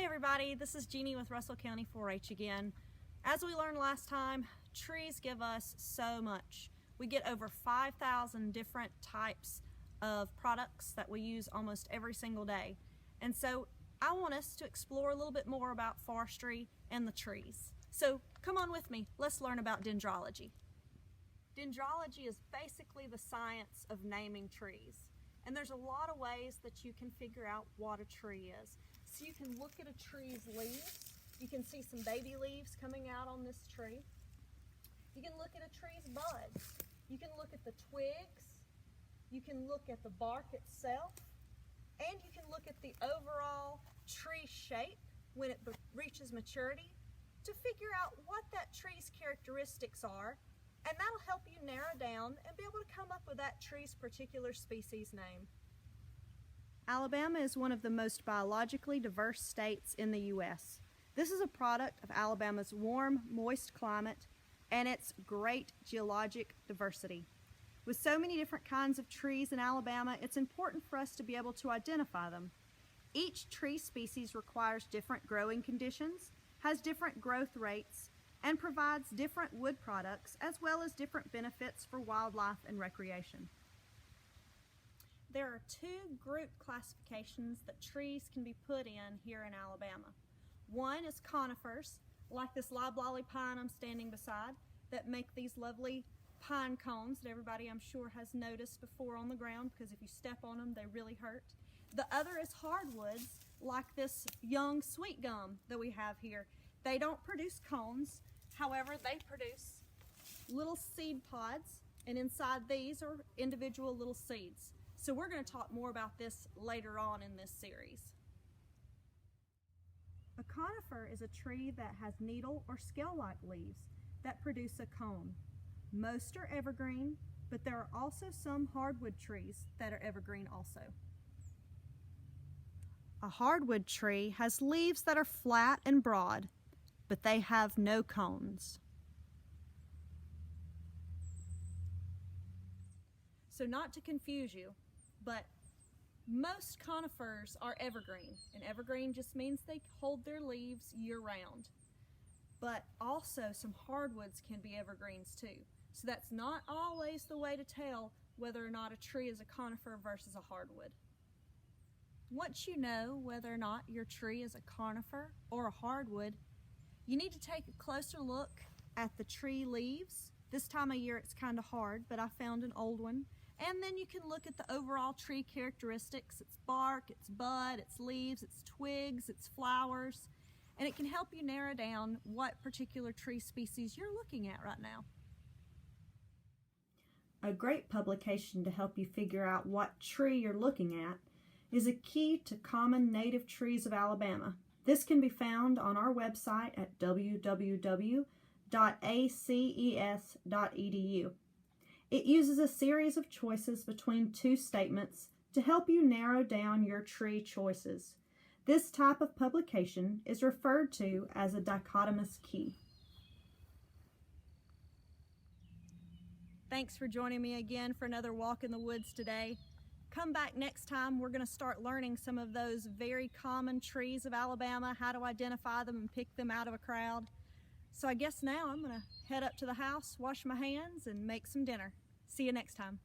Hi everybody, this is Jeannie with Russell County 4-H again. As we learned last time, trees give us so much. We get over 5,000 different types of products that we use almost every single day. And so I want us to explore a little bit more about forestry and the trees. So come on with me, let's learn about dendrology. Dendrology is basically the science of naming trees. And there's a lot of ways that you can figure out what a tree is. So you can look at a tree's leaves. You can see some baby leaves coming out on this tree. You can look at a tree's buds. You can look at the twigs. You can look at the bark itself. And you can look at the overall tree shape when it reaches maturity to figure out what that tree's characteristics are. And that'll help you narrow down and be able to come up with that tree's particular species name. Alabama is one of the most biologically diverse states in the U.S. This is a product of Alabama's warm, moist climate and its great geologic diversity. With so many different kinds of trees in Alabama, it's important for us to be able to identify them. Each tree species requires different growing conditions, has different growth rates, and provides different wood products as well as different benefits for wildlife and recreation. There are two group classifications that trees can be put in here in Alabama. One is conifers, like this loblolly pine I'm standing beside, that make these lovely pine cones that everybody I'm sure has noticed before on the ground, because if you step on them they really hurt. The other is hardwoods, like this young sweet gum that we have here. They don't produce cones, however, they produce little seed pods, and inside these are individual little seeds. So we're going to talk more about this later on in this series. A conifer is a tree that has needle or scale-like leaves that produce a cone. Most are evergreen, but there are also some hardwood trees that are evergreen also. A hardwood tree has leaves that are flat and broad, but they have no cones. So not to confuse you, but most conifers are evergreen, and evergreen just means they hold their leaves year-round. But also some hardwoods can be evergreens too. So that's not always the way to tell whether or not a tree is a conifer versus a hardwood. Once you know whether or not your tree is a conifer or a hardwood, you need to take a closer look at the tree leaves. This time of year it's kind of hard, but I found an old one. And then you can look at the overall tree characteristics, its bark, its bud, its leaves, its twigs, its flowers, and it can help you narrow down what particular tree species you're looking at right now. A great publication to help you figure out what tree you're looking at is A Key to Common Native Trees of Alabama. This can be found on our website at www.aces.edu. It uses a series of choices between two statements to help you narrow down your tree choices. This type of publication is referred to as a dichotomous key. Thanks for joining me again for another walk in the woods today. Come back next time. We're going to start learning some of those very common trees of Alabama, how to identify them and pick them out of a crowd. So I guess now I'm going to head up to the house, wash my hands, and make some dinner. See you next time.